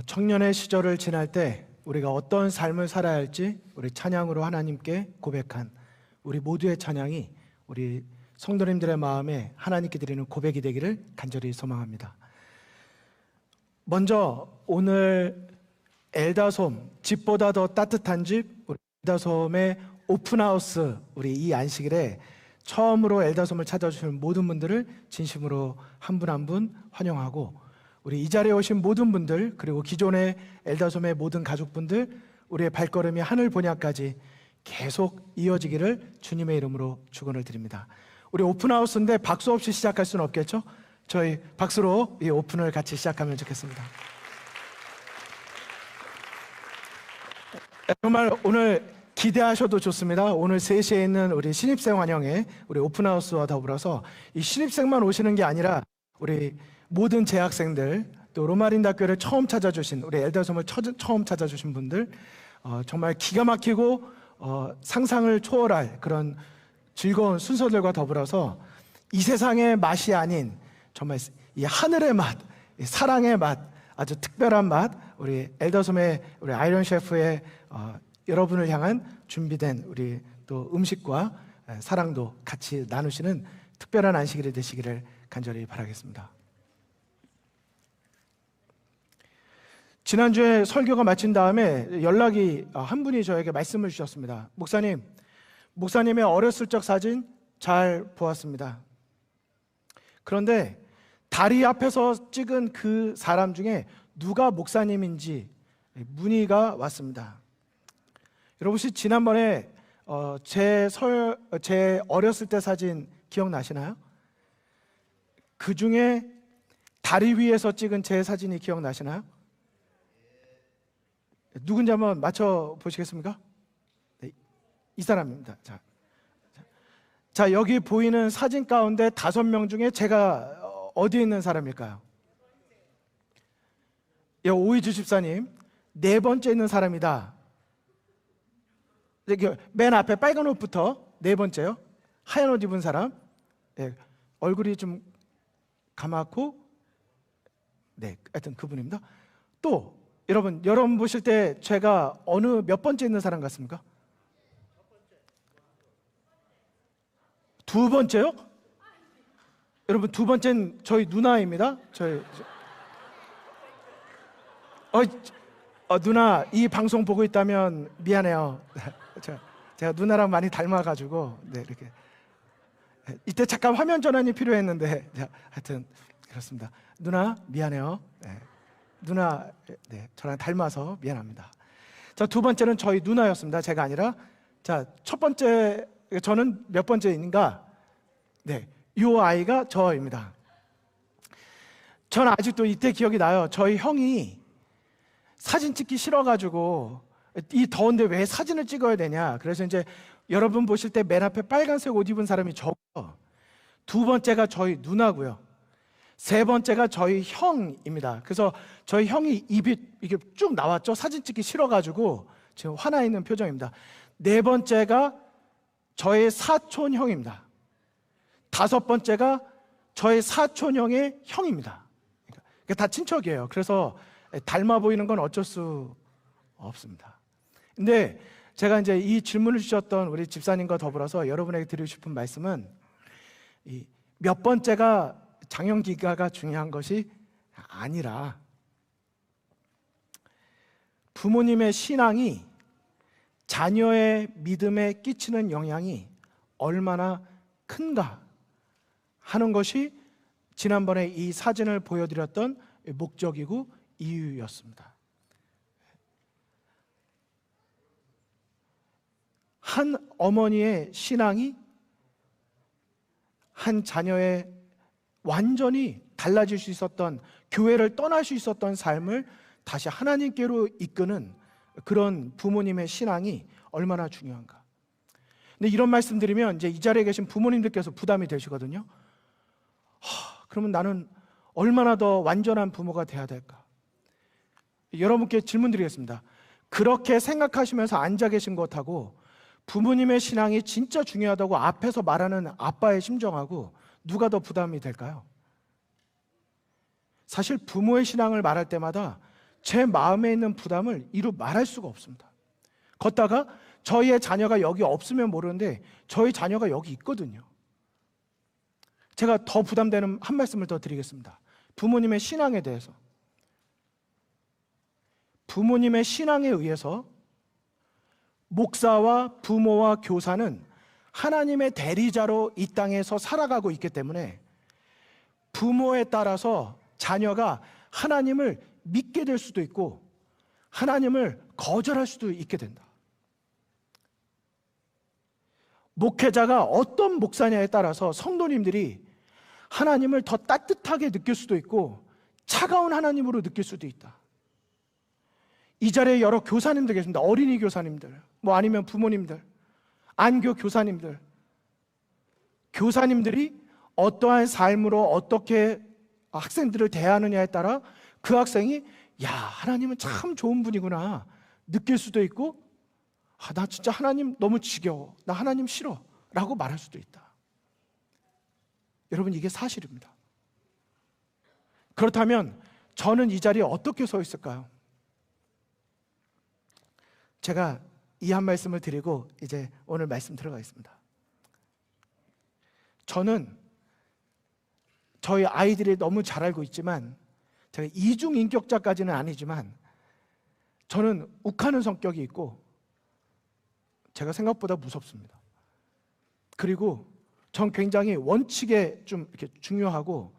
청년의 시절을 지날 때 우리가 어떤 삶을 살아야 할지 우리 찬양으로 하나님께 고백한 우리 모두의 찬양이 우리 성도님들의 마음에 하나님께 드리는 고백이 되기를 간절히 소망합니다. 먼저 오늘 엘다솜, 집보다 더 따뜻한 집, 우리 엘다솜의 오픈하우스, 우리 이 안식일에 처음으로 엘다솜을 찾아주시는 모든 분들을 진심으로 한 분 한 분 환영하고, 우리 이 자리에 오신 모든 분들, 그리고 기존의 엘다솜의 모든 가족분들, 우리의 발걸음이 하늘 본향까지 계속 이어지기를 주님의 이름으로 축원을 드립니다. 우리 오픈하우스인데 박수 없이 시작할 수는 없겠죠? 저희 박수로 이 오픈을 같이 시작하면 좋겠습니다. 정말 오늘 기대하셔도 좋습니다. 오늘 3시에 있는 우리 신입생 환영회, 우리 오픈하우스와 더불어서 이 신입생만 오시는 게 아니라 우리 모든 재학생들, 또 로마린다교를 처음 찾아주신 우리 엘다솜을 처음 찾아주신 분들, 정말 기가 막히고 상상을 초월할 그런 즐거운 순서들과 더불어서 이 세상의 맛이 아닌 정말 이 하늘의 맛, 이 사랑의 맛, 아주 특별한 맛, 우리 엘다솜의 우리 아이런 셰프의 여러분을 향한 준비된 우리 또 음식과 사랑도 같이 나누시는 특별한 안식일이 되시기를 간절히 바라겠습니다. 지난주에 설교가 마친 다음에 연락이 한 분이 저에게 말씀을 주셨습니다. 목사님의 어렸을 적 사진 잘 보았습니다. 그런데 다리 앞에서 찍은 그 사람 중에 누가 목사님인지 문의가 왔습니다. 여러분 혹시 지난번에 제 어렸을 때 사진 기억나시나요? 그 중에 다리 위에서 찍은 제 사진이 기억나시나요? 누군지 한번 맞춰보시겠습니까? 네, 이 사람입니다. 자, 여기 보이는 사진 가운데 5명 중에 제가 어디에 있는 사람일까요? 오이주 집사님, 4번째 있는 사람이다. 맨 앞에 빨간 옷부터 4번째요. 하얀 옷 입은 사람, 얼굴이 좀 가맣고, 하여튼 그분입니다. 또 여러분 보실 때 제가 어느 몇 번째 있는 사람 같습니까? 2번째요? 여러분 2번째는 저희 누나입니다. 누나 이 방송 보고 있다면 미안해요. 제가 누나랑 많이 닮아가지고 이렇게 이때 잠깐 화면 전환이 필요했는데 하여튼 그렇습니다. 누나 미안해요. 누나 저랑 닮아서 미안합니다. 자, 2번째는 저희 누나였습니다. 제가 아니라. 자, 첫 번째 저는 몇 번째인가? 이 아이가 저입니다. 저는 아직도 이때 기억이 나요. 저희 형이 사진 찍기 싫어가지고 이 더운데 왜 사진을 찍어야 되냐. 그래서 이제 여러분 보실 때 맨 앞에 빨간색 옷 입은 사람이 저고요. 2번째가 저희 누나고요. 3번째가 저희 형입니다. 그래서 저희 형이 입이 이게 쭉 나왔죠. 사진 찍기 싫어가지고 지금 화나 있는 표정입니다. 4번째가 저의 사촌 형입니다. 5번째가 저의 사촌 형의 형입니다. 그러니까 다 친척이에요. 그래서 닮아 보이는 건 어쩔 수 없습니다. 근데 제가 이제 이 질문을 주셨던 우리 집사님과 더불어서 여러분에게 드리고 싶은 말씀은 이 몇 번째가 장형기가가 중요한 것이 아니라 부모님의 신앙이 자녀의 믿음에 끼치는 영향이 얼마나 큰가 하는 것이 지난번에 이 사진을 보여드렸던 목적이고 이유였습니다. 한 어머니의 신앙이 한 자녀의 완전히 달라질 수 있었던, 교회를 떠날 수 있었던 삶을 다시 하나님께로 이끄는 그런 부모님의 신앙이 얼마나 중요한가. 근데 이런 말씀 드리면 이제 이 자리에 계신 부모님들께서 부담이 되시거든요. 그러면 나는 얼마나 더 완전한 부모가 돼야 될까? 여러분께 질문 드리겠습니다. 그렇게 생각하시면서 앉아 계신 것하고 부모님의 신앙이 진짜 중요하다고 앞에서 말하는 아빠의 심정하고 누가 더 부담이 될까요? 사실 부모의 신앙을 말할 때마다 제 마음에 있는 부담을 이루 말할 수가 없습니다. 걷다가 저희의 자녀가 여기 없으면 모르는데 저희 자녀가 여기 있거든요. 제가 더 부담되는 한 말씀을 더 드리겠습니다. 부모님의 신앙에 대해서. 부모님의 신앙에 의해서 목사와 부모와 교사는 하나님의 대리자로 이 땅에서 살아가고 있기 때문에 부모에 따라서 자녀가 하나님을 믿게 될 수도 있고 하나님을 거절할 수도 있게 된다. 목회자가 어떤 목사냐에 따라서 성도님들이 하나님을 더 따뜻하게 느낄 수도 있고 차가운 하나님으로 느낄 수도 있다. 이 자리에 여러 교사님들 계십니다. 어린이 교사님들, 아니면 부모님들, 안교 교사님들. 교사님들이 어떠한 삶으로 어떻게 학생들을 대하느냐에 따라 그 학생이 하나님은 참 좋은 분이구나 느낄 수도 있고 나 진짜 하나님 너무 지겨워, 나 하나님 싫어 라고 말할 수도 있다. 여러분, 이게 사실입니다. 그렇다면 저는 이 자리에 어떻게 서 있을까요? 제가 이 한 말씀을 드리고 이제 오늘 말씀 들어가겠습니다. 저는 저희 아이들이 너무 잘 알고 있지만, 제가 이중인격자까지는 아니지만 저는 욱하는 성격이 있고 제가 생각보다 무섭습니다. 그리고 전 굉장히 원칙에 좀 이렇게 중요하고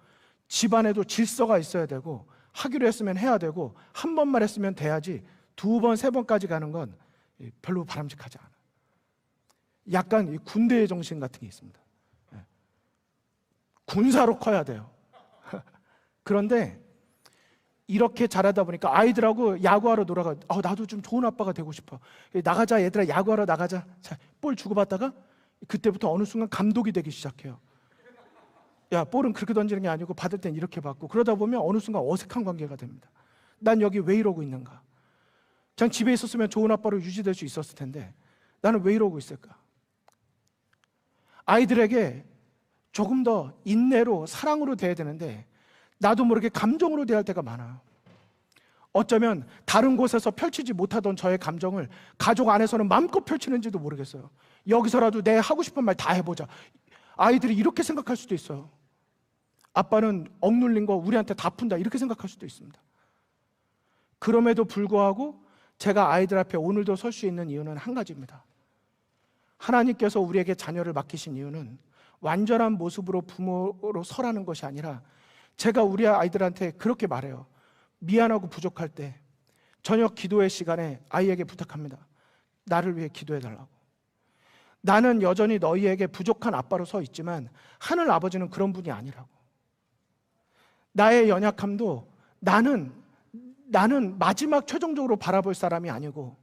집안에도 질서가 있어야 되고 하기로 했으면 해야 되고 한 번만 했으면 돼야지 두 번, 세 번까지 가는 건 별로 바람직하지 않아요. 약간 군대의 정신 같은 게 있습니다. 군사로 커야 돼요. 그런데 이렇게 자라다 보니까 아이들하고 야구하러 놀아가. 나도 좀 좋은 아빠가 되고 싶어. 나가자 얘들아, 야구하러 나가자. 자, 볼 주고받다가 그때부터 어느 순간 감독이 되기 시작해요. 야, 볼은 그렇게 던지는 게 아니고 받을 땐 이렇게 받고. 그러다 보면 어느 순간 어색한 관계가 됩니다. 난 여기 왜 이러고 있는가? 그냥 집에 있었으면 좋은 아빠로 유지될 수 있었을 텐데 나는 왜 이러고 있을까? 아이들에게 조금 더 인내로, 사랑으로 대해야 되는데 나도 모르게 감정으로 대할 때가 많아요. 어쩌면 다른 곳에서 펼치지 못하던 저의 감정을 가족 안에서는 마음껏 펼치는지도 모르겠어요. 여기서라도 내 하고 싶은 말 다 해보자. 아이들이 이렇게 생각할 수도 있어요. 아빠는 억눌린 거 우리한테 다 푼다, 이렇게 생각할 수도 있습니다. 그럼에도 불구하고 제가 아이들 앞에 오늘도 설 수 있는 이유는 한 가지입니다. 하나님께서 우리에게 자녀를 맡기신 이유는 완전한 모습으로 부모로 서라는 것이 아니라, 제가 우리 아이들한테 그렇게 말해요. 미안하고 부족할 때 저녁 기도의 시간에 아이에게 부탁합니다. 나를 위해 기도해 달라고. 나는 여전히 너희에게 부족한 아빠로 서 있지만 하늘 아버지는 그런 분이 아니라고. 나의 연약함도 나는 마지막 최종적으로 바라볼 사람이 아니고,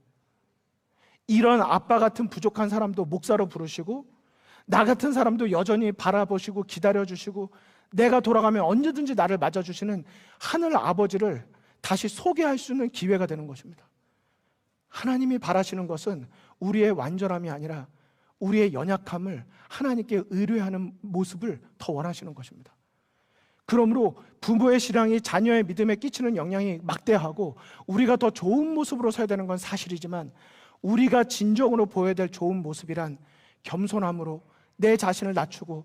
이런 아빠 같은 부족한 사람도 목사로 부르시고 나 같은 사람도 여전히 바라보시고 기다려주시고 내가 돌아가면 언제든지 나를 맞아주시는 하늘 아버지를 다시 소개할 수 있는 기회가 되는 것입니다. 하나님이 바라시는 것은 우리의 완전함이 아니라 우리의 연약함을 하나님께 의뢰하는 모습을 더 원하시는 것입니다. 그러므로 부모의 신앙이 자녀의 믿음에 끼치는 영향이 막대하고 우리가 더 좋은 모습으로 서야 되는 건 사실이지만, 우리가 진정으로 보여야 될 좋은 모습이란 겸손함으로 내 자신을 낮추고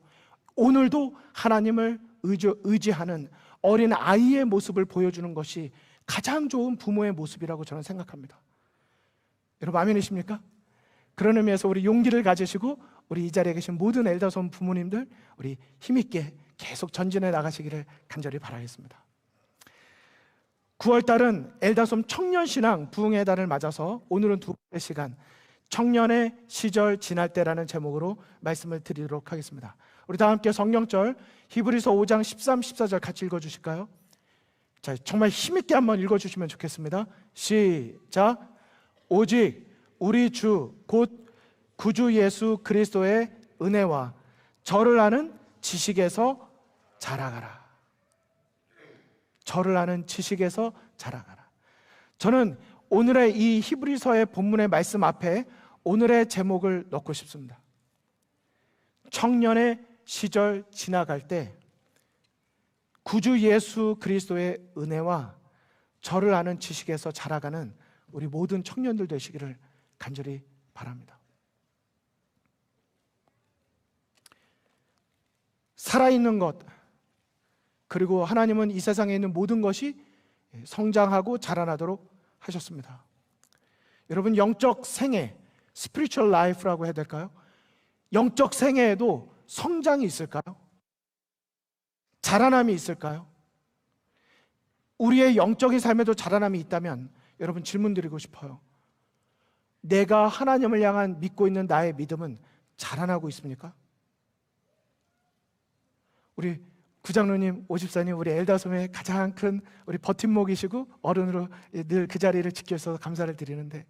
오늘도 하나님을 의지하는 어린 아이의 모습을 보여주는 것이 가장 좋은 부모의 모습이라고 저는 생각합니다. 여러분, 아멘이십니까? 그런 의미에서 우리 용기를 가지시고 우리 이 자리에 계신 모든 엘더손 부모님들, 우리 힘있게 계속 전진해 나가시기를 간절히 바라겠습니다. 9월달은 엘다솜 청년신앙 부흥의 달을 맞아서 오늘은 두 번째 시간, 청년의 시절 지날 때라는 제목으로 말씀을 드리도록 하겠습니다. 우리 다 함께 성경절 히브리서 5장 13, 14절 같이 읽어주실까요? 자, 정말 힘있게 한번 읽어주시면 좋겠습니다. 시작. 오직 우리 주 곧 구주 예수 그리스도의 은혜와 저를 아는 지식에서 자라가라. 저를 아는 지식에서 자라가라. 저는 오늘의 이 히브리서의 본문의 말씀 앞에 오늘의 제목을 넣고 싶습니다. 청년의 시절 지나갈 때 구주 예수 그리스도의 은혜와 저를 아는 지식에서 자라가는 우리 모든 청년들 되시기를 간절히 바랍니다. 살아있는 것, 그리고 하나님은 이 세상에 있는 모든 것이 성장하고 자라나도록 하셨습니다. 여러분, 영적 생애, spiritual life라고 해야 될까요? 영적 생애에도 성장이 있을까요? 자라남이 있을까요? 우리의 영적인 삶에도 자라남이 있다면 여러분, 질문 드리고 싶어요. 내가 하나님을 향한 믿고 있는 나의 믿음은 자라나고 있습니까? 우리 구장로님, 오집사님, 우리 엘다솜의 가장 큰 우리 버팀목이시고 어른으로 늘 그 자리를 지켜주셔서 감사를 드리는데,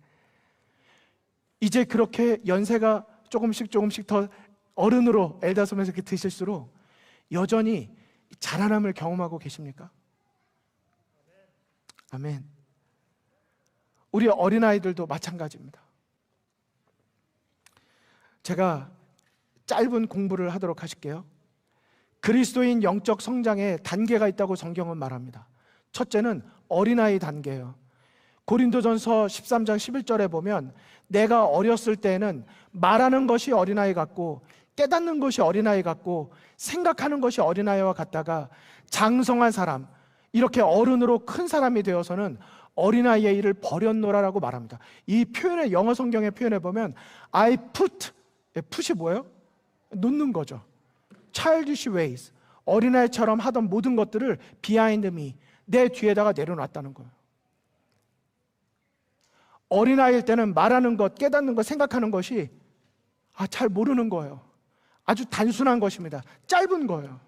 이제 그렇게 연세가 조금씩 더 어른으로 엘다솜에서 이렇게 드실수록 여전히 자라남을 경험하고 계십니까? 아멘. 우리 어린아이들도 마찬가지입니다. 제가 짧은 공부를 하도록 하실게요. 그리스도인 영적 성장에 단계가 있다고 성경은 말합니다. 첫째는 어린아이 단계예요. 고린도전서 13장 11절에 보면 내가 어렸을 때는 말하는 것이 어린아이 같고 깨닫는 것이 어린아이 같고 생각하는 것이 어린아이와 같다가 장성한 사람, 이렇게 어른으로 큰 사람이 되어서는 어린아이의 일을 버렸노라라고 말합니다. 이 표현의 영어 성경의 표현에 보면 I put이 뭐예요? 놓는 거죠. childish ways, 어린아이처럼 하던 모든 것들을 behind me, 내 뒤에다가 내려놨다는 거예요. 어린아이일 때는 말하는 것, 깨닫는 것, 생각하는 것이 잘 모르는 거예요. 아주 단순한 것입니다. 짧은 거예요.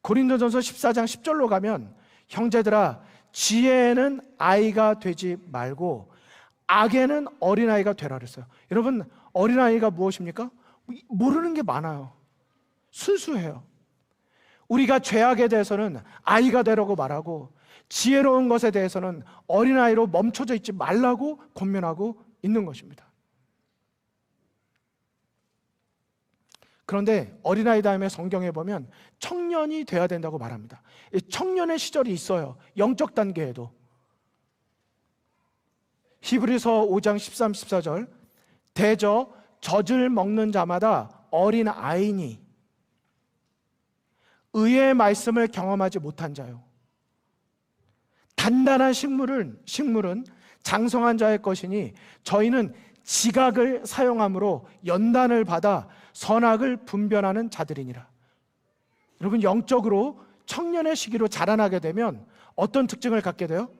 고린도전서 14장 10절로 가면 형제들아, 지혜에는 아이가 되지 말고 악에는 어린아이가 되라 그랬어요. 여러분, 어린아이가 무엇입니까? 모르는 게 많아요. 순수해요. 우리가 죄악에 대해서는 아이가 되라고 말하고 지혜로운 것에 대해서는 어린아이로 멈춰져 있지 말라고 권면하고 있는 것입니다. 그런데 어린아이 다음에 성경에 보면 청년이 돼야 된다고 말합니다. 청년의 시절이 있어요. 영적 단계에도. 히브리서 5장 13, 14절 대저 젖을 먹는 자마다 어린 아이니 의의 말씀을 경험하지 못한 자요. 단단한 식물은 장성한 자의 것이니 저희는 지각을 사용함으로 연단을 받아 선악을 분별하는 자들이니라. 여러분, 영적으로 청년의 시기로 자라나게 되면 어떤 특징을 갖게 돼요?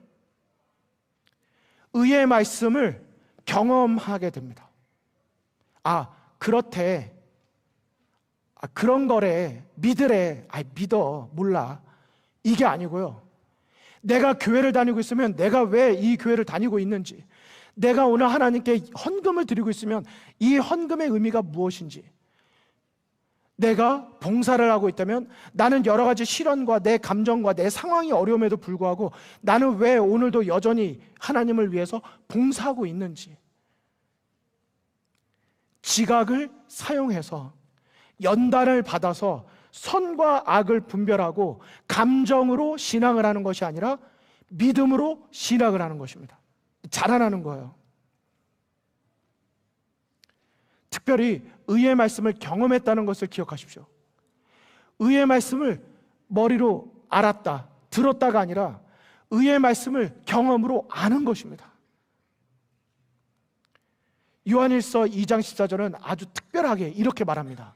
의의 말씀을 경험하게 됩니다. 그렇대. 그런 거래. 믿으래. 믿어. 몰라. 이게 아니고요. 내가 교회를 다니고 있으면 내가 왜 이 교회를 다니고 있는지, 내가 오늘 하나님께 헌금을 드리고 있으면 이 헌금의 의미가 무엇인지, 내가 봉사를 하고 있다면 나는 여러 가지 시련과 내 감정과 내 상황이 어려움에도 불구하고 나는 왜 오늘도 여전히 하나님을 위해서 봉사하고 있는지, 지각을 사용해서 연단을 받아서 선과 악을 분별하고 감정으로 신앙을 하는 것이 아니라 믿음으로 신앙을 하는 것입니다. 자라나는 거예요. 특별히 의의 말씀을 경험했다는 것을 기억하십시오. 의의 말씀을 머리로 알았다, 들었다가 아니라 의의 말씀을 경험으로 아는 것입니다. 요한일서 2장 14절은 아주 특별하게 이렇게 말합니다.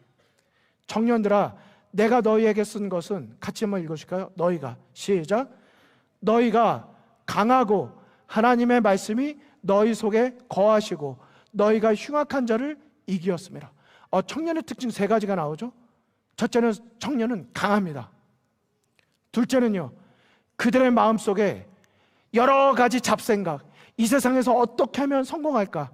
청년들아, 내가 너희에게 쓴 것은, 같이 한번 읽으실까요? 너희가, 시작. 너희가 강하고 하나님의 말씀이 너희 속에 거하시고 너희가 흉악한 자를 이기었습니다. 청년의 특징 세 가지가 나오죠. 첫째는 청년은 강합니다. 둘째는요, 그들의 마음속에 여러 가지 잡생각, 이 세상에서 어떻게 하면 성공할까,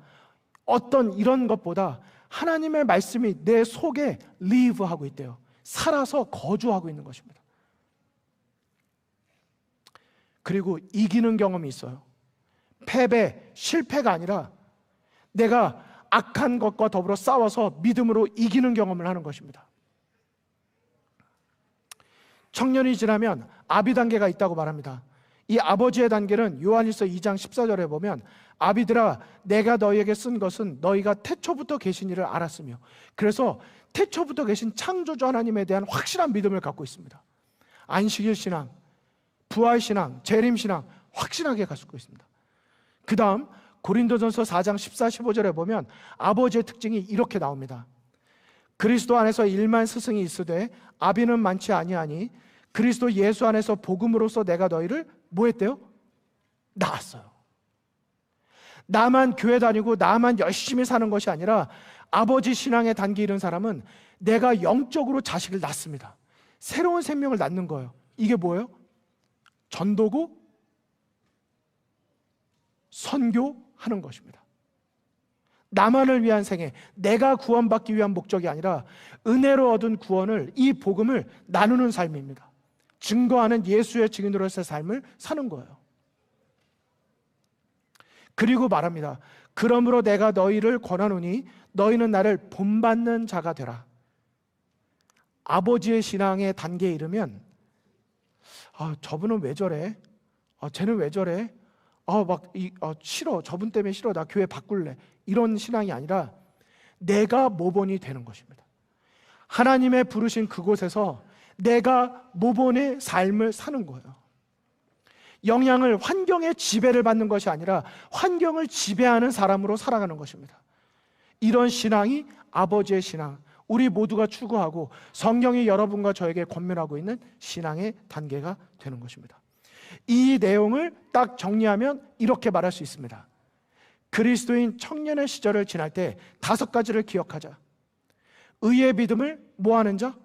어떤 이런 것보다 하나님의 말씀이 내 속에 live하고 있대요. 살아서 거주하고 있는 것입니다. 그리고 이기는 경험이 있어요. 패배, 실패가 아니라 내가 악한 것과 더불어 싸워서 믿음으로 이기는 경험을 하는 것입니다. 청년이 지나면 아비 단계가 있다고 말합니다. 이 아버지의 단계는 요한일서 2장 14절에 보면 아비들아 내가 너희에게 쓴 것은 너희가 태초부터 계신 이를 알았으며, 그래서 태초부터 계신 창조주 하나님에 대한 확실한 믿음을 갖고 있습니다. 안식일 신앙, 부활 신앙, 재림 신앙 확실하게 갖고 있습니다. 그 다음 고린도전서 4장 14, 15절에 보면 아버지의 특징이 이렇게 나옵니다. 그리스도 안에서 일만 스승이 있으되 아비는 많지 아니하니 그리스도 예수 안에서 복음으로써 내가 너희를 뭐 했대요? 낳았어요. 나만 교회 다니고 나만 열심히 사는 것이 아니라 아버지 신앙의 단계 이른 사람은 내가 영적으로 자식을 낳습니다. 새로운 생명을 낳는 거예요. 이게 뭐예요? 전도고 선교하는 것입니다. 나만을 위한 생애, 내가 구원받기 위한 목적이 아니라 은혜로 얻은 구원을, 이 복음을 나누는 삶입니다. 증거하는 예수의 증인으로서의 삶을 사는 거예요. 그리고 말합니다. 그러므로 내가 너희를 권하노니 너희는 나를 본받는 자가 되라. 아버지의 신앙의 단계에 이르면 저분은 왜 저래? 쟤는 왜 저래? 싫어. 저분 때문에 싫어. 나 교회 바꿀래. 이런 신앙이 아니라 내가 모본이 되는 것입니다. 하나님의 부르신 그곳에서 내가 모본의 삶을 사는 거예요. 영향을, 환경의 지배를 받는 것이 아니라 환경을 지배하는 사람으로 살아가는 것입니다. 이런 신앙이 아버지의 신앙, 우리 모두가 추구하고 성경이 여러분과 저에게 권면하고 있는 신앙의 단계가 되는 것입니다. 이 내용을 딱 정리하면 이렇게 말할 수 있습니다. 그리스도인 청년의 시절을 지날 때 5가지를 기억하자. 의의 믿음을 뭐하는 자?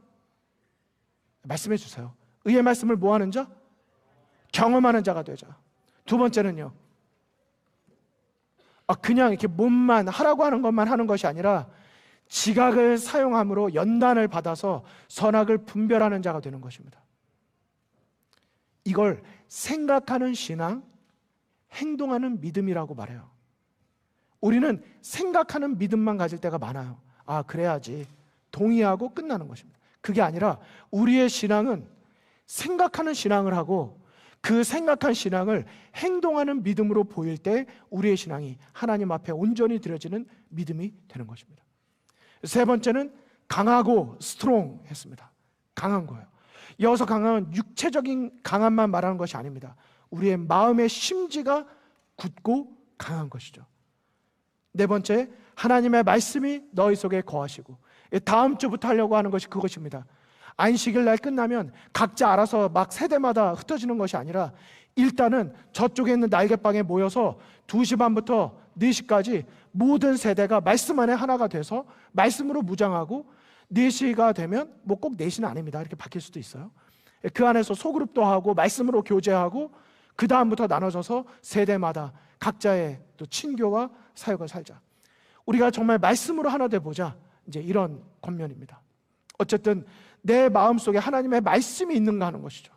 말씀해 주세요. 의의 말씀을 뭐하는 자? 경험하는 자가 되자. 2번째는요, 그냥 이렇게 몸만 하라고 하는 것만 하는 것이 아니라 지각을 사용함으로 연단을 받아서 선악을 분별하는 자가 되는 것입니다. 이걸 생각하는 신앙, 행동하는 믿음이라고 말해요. 우리는 생각하는 믿음만 가질 때가 많아요. 그래야지, 동의하고 끝나는 것입니다. 그게 아니라 우리의 신앙은 생각하는 신앙을 하고 그 생각한 신앙을 행동하는 믿음으로 보일 때 우리의 신앙이 하나님 앞에 온전히 드려지는 믿음이 되는 것입니다. 3번째는 강하고 스트롱 했습니다. 강한 거예요. 여기서 강함은 육체적인 강함만 말하는 것이 아닙니다. 우리의 마음의 심지가 굳고 강한 것이죠. 4번째, 하나님의 말씀이 너희 속에 거하시고, 다음 주부터 하려고 하는 것이 그것입니다. 안식일 날 끝나면 각자 알아서 막 세대마다 흩어지는 것이 아니라 일단은 저쪽에 있는 날개방에 모여서 2시 반부터 4시까지 모든 세대가 말씀 안에 하나가 돼서 말씀으로 무장하고 4시가 되면 꼭 4시는 아닙니다. 이렇게 바뀔 수도 있어요. 그 안에서 소그룹도 하고 말씀으로 교제하고 그 다음부터 나눠져서 세대마다 각자의 또 친교와 사역을 살자. 우리가 정말 말씀으로 하나 돼 보자. 이제 이런 권면입니다. 어쨌든 내 마음속에 하나님의 말씀이 있는가 하는 것이죠.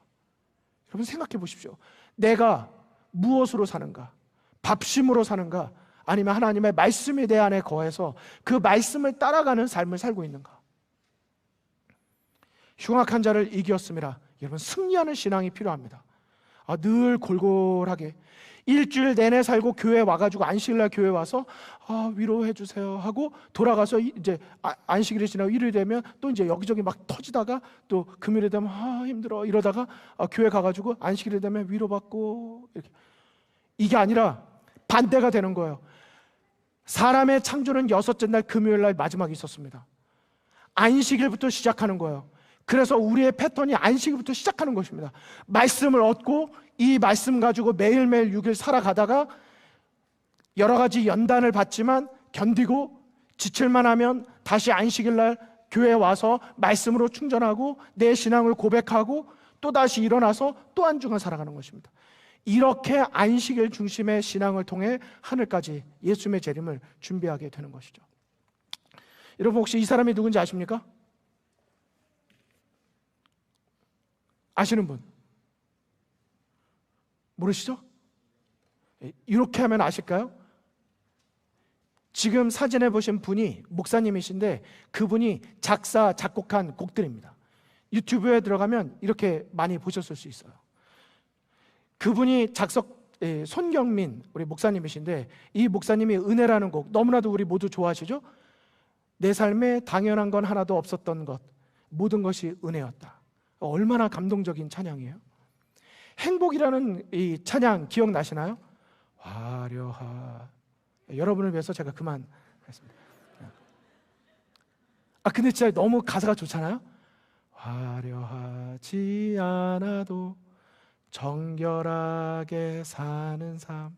여러분 생각해 보십시오. 내가 무엇으로 사는가? 밥심으로 사는가? 아니면 하나님의 말씀이 내 안에 거해서 그 말씀을 따라가는 삶을 살고 있는가? 흉악한 자를 이기었음이라. 여러분 승리하는 신앙이 필요합니다. 늘 골골하게 일주일 내내 살고 교회 와가지고 안식일날 교회 와서 위로해 주세요 하고 돌아가서 이제 안식일이 지나고 일요일 되면 또 이제 여기저기 막 터지다가 또 금요일에 되면 힘들어 이러다가 교회 가가지고 안식일이 되면 위로받고 이렇게. 이게 아니라 반대가 되는 거예요. 사람의 창조는 6째 날 금요일날 마지막이 있었습니다. 안식일부터 시작하는 거예요. 그래서 우리의 패턴이 안식일부터 시작하는 것입니다. 말씀을 얻고 이 말씀 가지고 매일매일 6일 살아가다가 여러 가지 연단을 받지만 견디고 지칠만 하면 다시 안식일날 교회에 와서 말씀으로 충전하고 내 신앙을 고백하고 또다시 일어나서 또 한 주간 살아가는 것입니다. 이렇게 안식일 중심의 신앙을 통해 하늘까지 예수님의 재림을 준비하게 되는 것이죠. 여러분 혹시 이 사람이 누군지 아십니까? 아시는 분? 모르시죠? 이렇게 하면 아실까요? 지금 사진에 보신 분이 목사님이신데 그분이 작사, 작곡한 곡들입니다. 유튜브에 들어가면 이렇게 많이 보셨을 수 있어요. 그분이 손경민 우리 목사님이신데, 이 목사님이 은혜라는 곡 너무나도 우리 모두 좋아하시죠? 내 삶에 당연한 건 하나도 없었던 것, 모든 것이 은혜였다. 얼마나 감동적인 찬양이에요. 행복이라는 이 찬양 기억나시나요? 화려하. 여러분을 위해서 제가 그만했습니다. 근데 진짜 너무 가사가 좋잖아요. 화려하지 않아도 정결하게 사는 삶,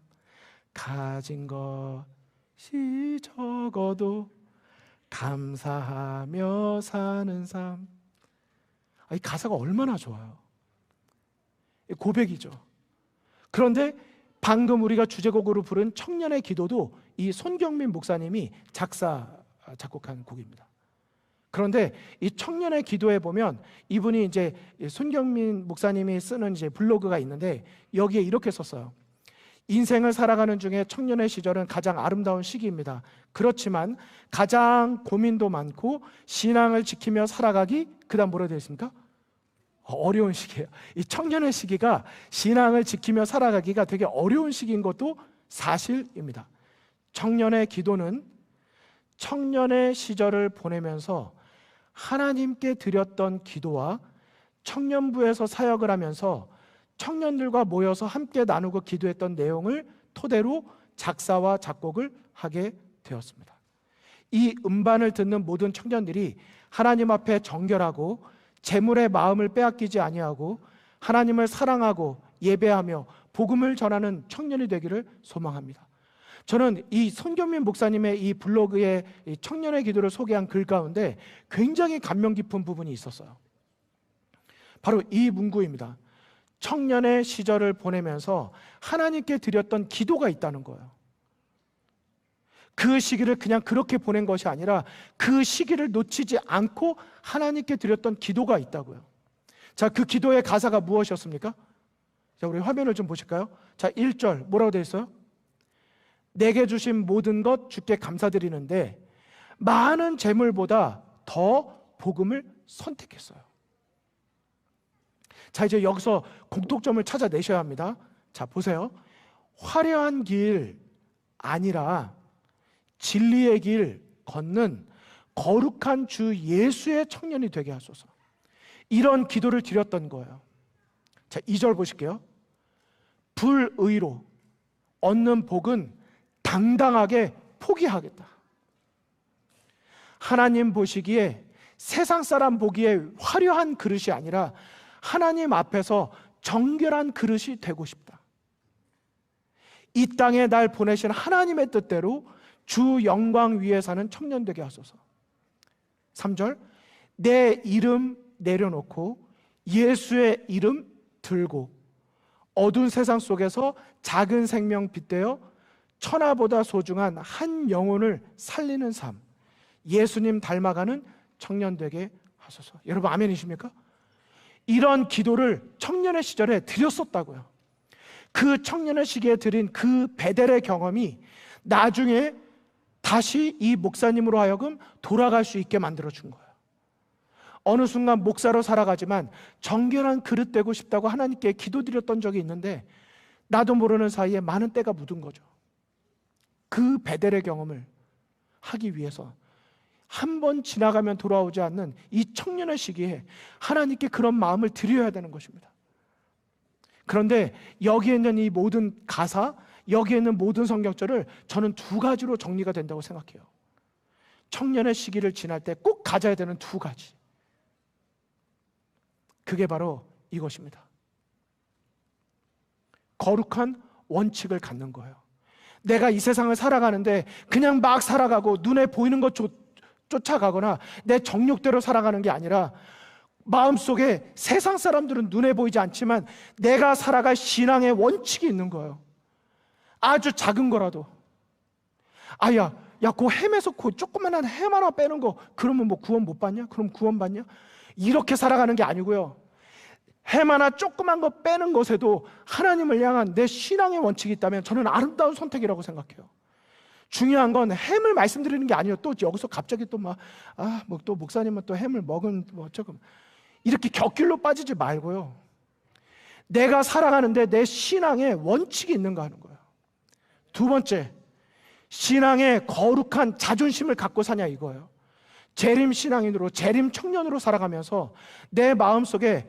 가진 것이 적어도 감사하며 사는 삶. 이 가사가 얼마나 좋아요. 고백이죠. 그런데 방금 우리가 주제곡으로 부른 청년의 기도도 이 손경민 목사님이 작곡한 곡입니다. 그런데 이 청년의 기도에 보면 이분이 이제 손경민 목사님이 쓰는 이제 블로그가 있는데, 여기에 이렇게 썼어요. 인생을 살아가는 중에 청년의 시절은 가장 아름다운 시기입니다. 그렇지만 가장 고민도 많고 신앙을 지키며 살아가기, 그다음 뭐라 되어 있습니까? 어려운 시기예요. 이 청년의 시기가 신앙을 지키며 살아가기가 되게 어려운 시기인 것도 사실입니다. 청년의 기도는 청년의 시절을 보내면서 하나님께 드렸던 기도와 청년부에서 사역을 하면서 청년들과 모여서 함께 나누고 기도했던 내용을 토대로 작사와 작곡을 하게 되었습니다. 이 음반을 듣는 모든 청년들이 하나님 앞에 정결하고 재물의 마음을 빼앗기지 아니하고 하나님을 사랑하고 예배하며 복음을 전하는 청년이 되기를 소망합니다. 저는 이 손경민 목사님의 이 블로그에 이 청년의 기도를 소개한 글 가운데 굉장히 감명 깊은 부분이 있었어요. 바로 이 문구입니다. 청년의 시절을 보내면서 하나님께 드렸던 기도가 있다는 거예요. 그 시기를 그냥 그렇게 보낸 것이 아니라 그 시기를 놓치지 않고 하나님께 드렸던 기도가 있다고요. 자, 그 기도의 가사가 무엇이었습니까? 자, 우리 화면을 좀 보실까요? 자, 1절 뭐라고 되어 있어요? 내게 주신 모든 것 주께 감사드리는데 많은 재물보다 더 복음을 선택했어요. 자, 이제 여기서 공통점을 찾아내셔야 합니다. 자, 보세요. 화려한 길 아니라 진리의 길 걷는 거룩한 주 예수의 청년이 되게 하소서. 이런 기도를 드렸던 거예요. 자, 2절 보실게요. 불의로 얻는 복은 당당하게 포기하겠다. 하나님 보시기에 세상 사람 보기에 화려한 그릇이 아니라 하나님 앞에서 정결한 그릇이 되고 싶다. 이 땅에 날 보내신 하나님의 뜻대로 주 영광 위에 사는 청년 되게 하소서. 3절 내 이름 내려놓고 예수의 이름 들고 어두운 세상 속에서 작은 생명 빗대어 천하보다 소중한 한 영혼을 살리는 삶, 예수님 닮아가는 청년 되게 하소서. 여러분 아멘이십니까? 이런 기도를 청년의 시절에 드렸었다고요. 그 청년의 시기에 드린 그 베델의 경험이 나중에 다시 이 목사님으로 하여금 돌아갈 수 있게 만들어준 거예요. 어느 순간 목사로 살아가지만 정결한 그릇 되고 싶다고 하나님께 기도드렸던 적이 있는데 나도 모르는 사이에 많은 때가 묻은 거죠. 그 베델의 경험을 하기 위해서 한 번 지나가면 돌아오지 않는 이 청년의 시기에 하나님께 그런 마음을 드려야 되는 것입니다. 그런데 여기에 있는 이 모든 가사, 여기에 있는 모든 성경절을 저는 두 가지로 정리가 된다고 생각해요. 청년의 시기를 지날 때 꼭 가져야 되는 두 가지. 그게 바로 이것입니다. 거룩한 원칙을 갖는 거예요. 내가 이 세상을 살아가는데 그냥 막 살아가고 눈에 보이는 것 쫓아가거나 내 정욕대로 살아가는 게 아니라 마음속에 세상 사람들은 눈에 보이지 않지만 내가 살아갈 신앙의 원칙이 있는 거예요. 아주 작은 거라도 그 햄에서 그 조그만한 햄 하나 빼는 거 그러면 뭐 구원 못 받냐? 그럼 구원 받냐? 이렇게 살아가는 게 아니고요. 햄 하나 조그만 거 빼는 것에도 하나님을 향한 내 신앙의 원칙이 있다면 저는 아름다운 선택이라고 생각해요. 중요한 건 햄을 말씀드리는 게 아니에요. 또 여기서 갑자기 또 또 목사님은 또 햄을 먹은 조금 이렇게 격길로 빠지지 말고요. 내가 살아가는데 내 신앙에 원칙이 있는가 하는 거예요. 두 번째, 신앙의 거룩한 자존심을 갖고 사냐 이거예요. 재림 신앙인으로, 재림 청년으로 살아가면서 내 마음속에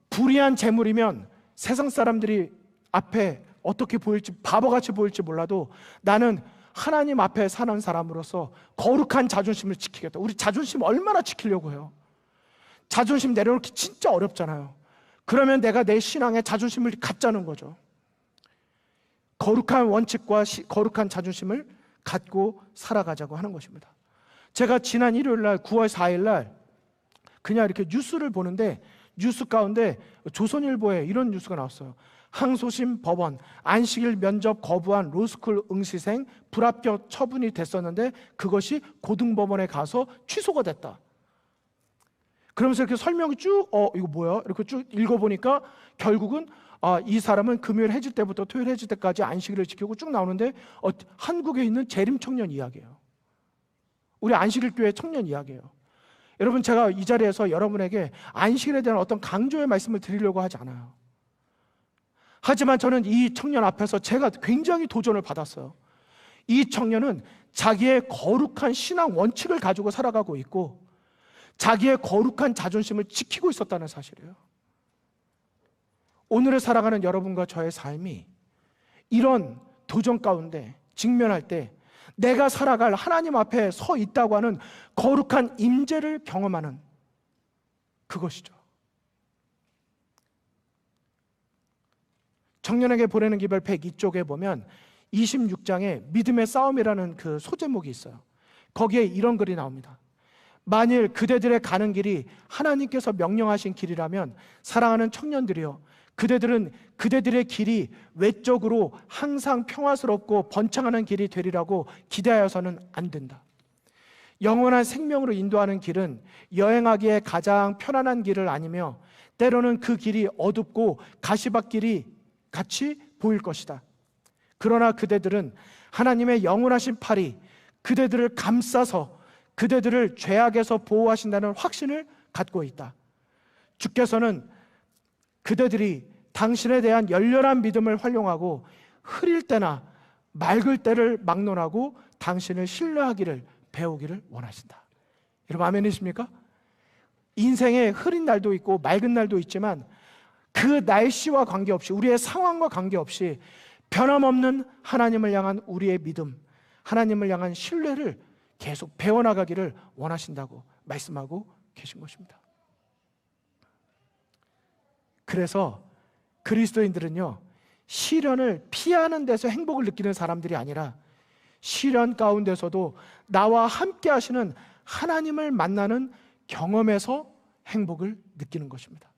불의한 재물이면 세상 사람들이 앞에 어떻게 보일지, 바보같이 보일지 몰라도 나는 하나님 앞에 사는 사람으로서 거룩한 자존심을 지키겠다. 우리 자존심 얼마나 지키려고 해요? 자존심 내려놓기 진짜 어렵잖아요. 그러면 내가 내 신앙에 자존심을 갖자는 거죠. 거룩한 원칙과 거룩한 자존심을 갖고 살아가자고 하는 것입니다. 제가 지난 일요일 날 9월 4일 날 그냥 이렇게 뉴스를 보는데 뉴스 가운데 조선일보에 이런 뉴스가 나왔어요. 항소심 법원 안식일 면접 거부한 로스쿨 응시생 불합격 처분이 됐었는데 그것이 고등법원에 가서 취소가 됐다. 그러면서 이렇게 설명이 쭉 이거 뭐야? 이렇게 쭉 읽어보니까 결국은 이 사람은 금요일 해질 때부터 토요일 해질 때까지 안식일을 지키고 쭉 나오는데 한국에 있는 재림 청년 이야기예요. 우리 안식일 교회 청년 이야기예요. 여러분, 제가 이 자리에서 여러분에게 안식일에 대한 어떤 강조의 말씀을 드리려고 하지 않아요. 하지만 저는 이 청년 앞에서 제가 굉장히 도전을 받았어요. 이 청년은 자기의 거룩한 신앙 원칙을 가지고 살아가고 있고 자기의 거룩한 자존심을 지키고 있었다는 사실이에요. 오늘을 살아가는 여러분과 저의 삶이 이런 도전 가운데 직면할 때 내가 살아갈 하나님 앞에 서 있다고 하는 거룩한 임재를 경험하는 그것이죠. 청년에게 보내는 기별 102쪽에 보면 26장에 믿음의 싸움이라는 그 소제목이 있어요. 거기에 이런 글이 나옵니다. 만일 그대들의 가는 길이 하나님께서 명령하신 길이라면 사랑하는 청년들이여, 그대들은 그대들의 길이 외적으로 항상 평화스럽고 번창하는 길이 되리라고 기대하여서는 안 된다. 영원한 생명으로 인도하는 길은 여행하기에 가장 편안한 길을 아니며 때로는 그 길이 어둡고 가시밭길이 같이 보일 것이다. 그러나 그대들은 하나님의 영원하신 팔이 그대들을 감싸서 그대들을 죄악에서 보호하신다는 확신을 갖고 있다. 주께서는 그대들이 당신에 대한 열렬한 믿음을 활용하고 흐릴 때나 맑을 때를 막론하고 당신을 신뢰하기를 배우기를 원하신다. 여러분, 아멘이십니까? 인생에 흐린 날도 있고 맑은 날도 있지만 그 날씨와 관계없이, 우리의 상황과 관계없이 변함없는 하나님을 향한 우리의 믿음, 하나님을 향한 신뢰를 계속 배워나가기를 원하신다고 말씀하고 계신 것입니다. 그래서 그리스도인들은요, 시련을 피하는 데서 행복을 느끼는 사람들이 아니라 시련 가운데서도 나와 함께 하시는 하나님을 만나는 경험에서 행복을 느끼는 것입니다.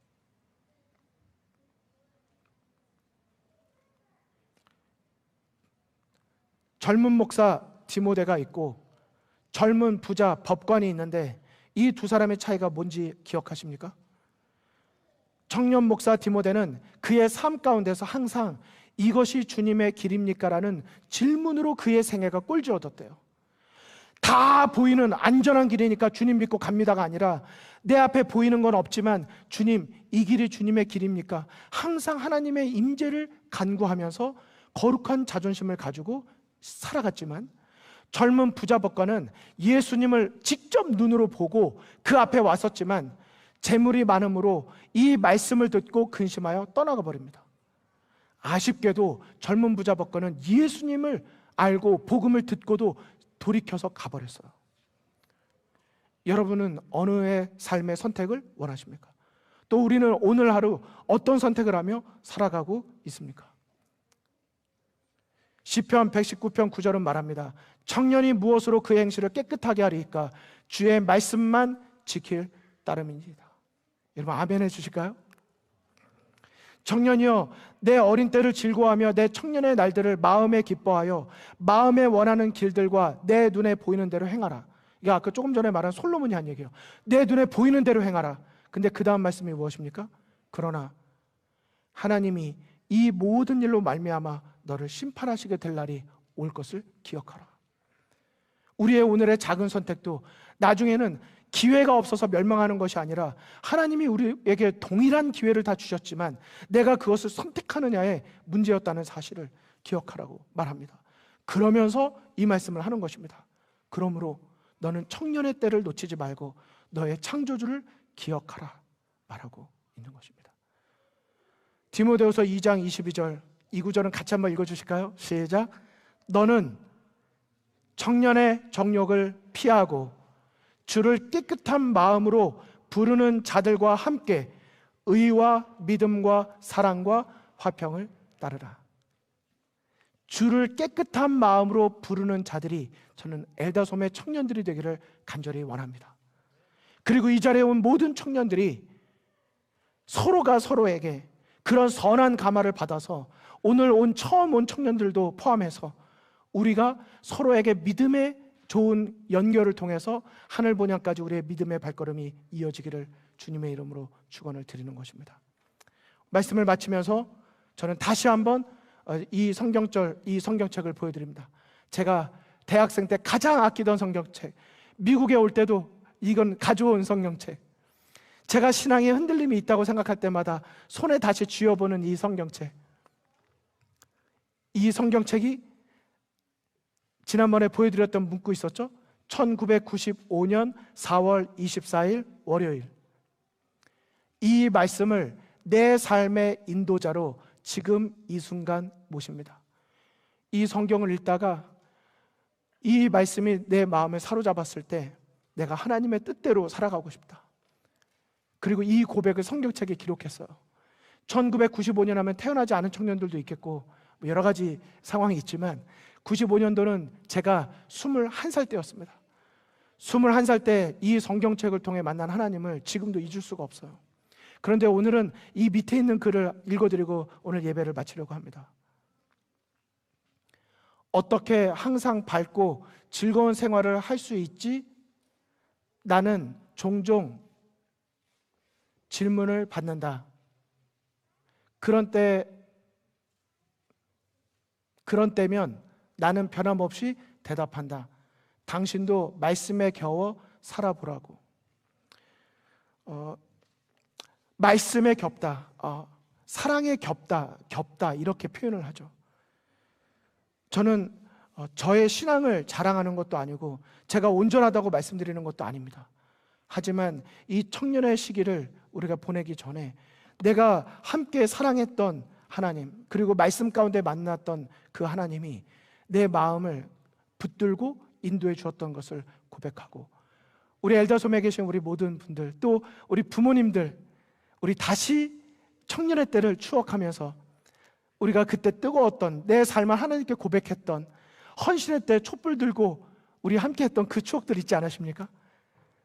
젊은 목사 디모데가 있고 젊은 부자 법관이 있는데 이 두 사람의 차이가 뭔지 기억하십니까? 청년 목사 디모데는 그의 삶 가운데서 항상 이것이 주님의 길입니까? 라는 질문으로 그의 생애가 꼴찌어졌대요. 다 보이는 안전한 길이니까 주님 믿고 갑니다가 아니라 내 앞에 보이는 건 없지만 주님, 이 길이 주님의 길입니까? 항상 하나님의 임재를 간구하면서 거룩한 자존심을 가지고 살아갔지만 젊은 부자 법관은 예수님을 직접 눈으로 보고 그 앞에 왔었지만 재물이 많음으로 이 말씀을 듣고 근심하여 떠나가 버립니다. 아쉽게도 젊은 부자 법관은 예수님을 알고 복음을 듣고도 돌이켜서 가버렸어요. 여러분은 어느의 삶의 선택을 원하십니까? 또 우리는 오늘 하루 어떤 선택을 하며 살아가고 있습니까? 시편 119편 9절은 말합니다. 청년이 무엇으로 그 행실을 깨끗하게 하리이까? 주의 말씀만 지킬 따름이니이다. 여러분, 아멘 해주실까요? 청년이여, 내 어린 때를 즐거워하며 내 청년의 날들을 마음에 기뻐하여 마음에 원하는 길들과 내 눈에 보이는 대로 행하라. 이게 아까 조금 전에 말한 솔로몬이 한 얘기예요. 내 눈에 보이는 대로 행하라. 근데 그 다음 말씀이 무엇입니까? 그러나 하나님이 이 모든 일로 말미암아 너를 심판하시게 될 날이 올 것을 기억하라. 우리의 오늘의 작은 선택도 나중에는 기회가 없어서 멸망하는 것이 아니라 하나님이 우리에게 동일한 기회를 다 주셨지만 내가 그것을 선택하느냐의 문제였다는 사실을 기억하라고 말합니다. 그러면서 이 말씀을 하는 것입니다. 그러므로 너는 청년의 때를 놓치지 말고 너의 창조주를 기억하라 말하고 있는 것입니다. 디모데후서 2장 22절, 이 구절은 같이 한번 읽어주실까요? 시작. 너는 청년의 정욕을 피하고 주를 깨끗한 마음으로 부르는 자들과 함께 의와 믿음과 사랑과 화평을 따르라. 주를 깨끗한 마음으로 부르는 자들이 저는 엘다솜의 청년들이 되기를 간절히 원합니다. 그리고 이 자리에 온 모든 청년들이 서로가 서로에게 그런 선한 감화를 받아서 오늘 처음 온 청년들도 포함해서 우리가 서로에게 믿음의 좋은 연결을 통해서 하늘 본향까지 우리의 믿음의 발걸음이 이어지기를 주님의 이름으로 축원을 드리는 것입니다. 말씀을 마치면서 저는 다시 한번 이 성경책을 보여드립니다. 제가 대학생 때 가장 아끼던 성경책, 미국에 올 때도 이건 가져온 성경책, 제가 신앙에 흔들림이 있다고 생각할 때마다 손에 다시 쥐어보는 이 성경책, 이 성경책이 지난번에 보여드렸던 문구 있었죠? 1995년 4월 24일 월요일. 이 말씀을 내 삶의 인도자로 지금 이 순간 모십니다. 이 성경을 읽다가 이 말씀이 내 마음을 사로잡았을 때 내가 하나님의 뜻대로 살아가고 싶다. 그리고 이 고백을 성경책에 기록했어요. 1995년 하면 태어나지 않은 청년들도 있겠고 여러 가지 상황이 있지만 95년도는 제가 21살 때였습니다. 21살 때 이 성경책을 통해 만난 하나님을 지금도 잊을 수가 없어요. 그런데 오늘은 이 밑에 있는 글을 읽어드리고 오늘 예배를 마치려고 합니다. 어떻게 항상 밝고 즐거운 생활을 할 수 있지? 나는 종종 질문을 받는다. 그런 때면 나는 변함없이 대답한다. 당신도 말씀에 겨워 살아보라고. 말씀에 겹다, 사랑에 겹다 이렇게 표현을 하죠. 저는 저의 신앙을 자랑하는 것도 아니고 제가 온전하다고 말씀드리는 것도 아닙니다. 하지만 이 청년의 시기를 우리가 보내기 전에 내가 함께 사랑했던 하나님, 그리고 말씀 가운데 만났던 그 하나님이 내 마음을 붙들고 인도해 주었던 것을 고백하고, 우리 엘다솜에 계신 우리 모든 분들, 또 우리 부모님들, 우리 다시 청년의 때를 추억하면서 우리가 그때 뜨거웠던 내 삶을 하나님께 고백했던 헌신의 때 촛불 들고 우리 함께 했던 그 추억들 있지 않으십니까?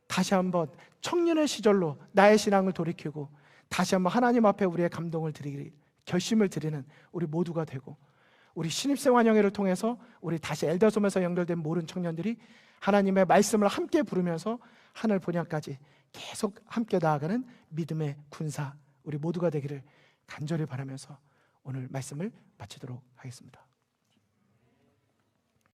다시 한번 청년의 시절로 나의 신앙을 돌이키고 다시 한번 하나님 앞에 우리의 감동을 드리기, 결심을 드리는 우리 모두가 되고, 우리 신입생활영예를 통해서 우리 다시 엘다솜에서 연결된 모든 청년들이 하나님의 말씀을 함께 부르면서 하늘 본향까지 계속 함께 나아가는 믿음의 군사 우리 모두가 되기를 간절히 바라면서 오늘 말씀을 마치도록 하겠습니다.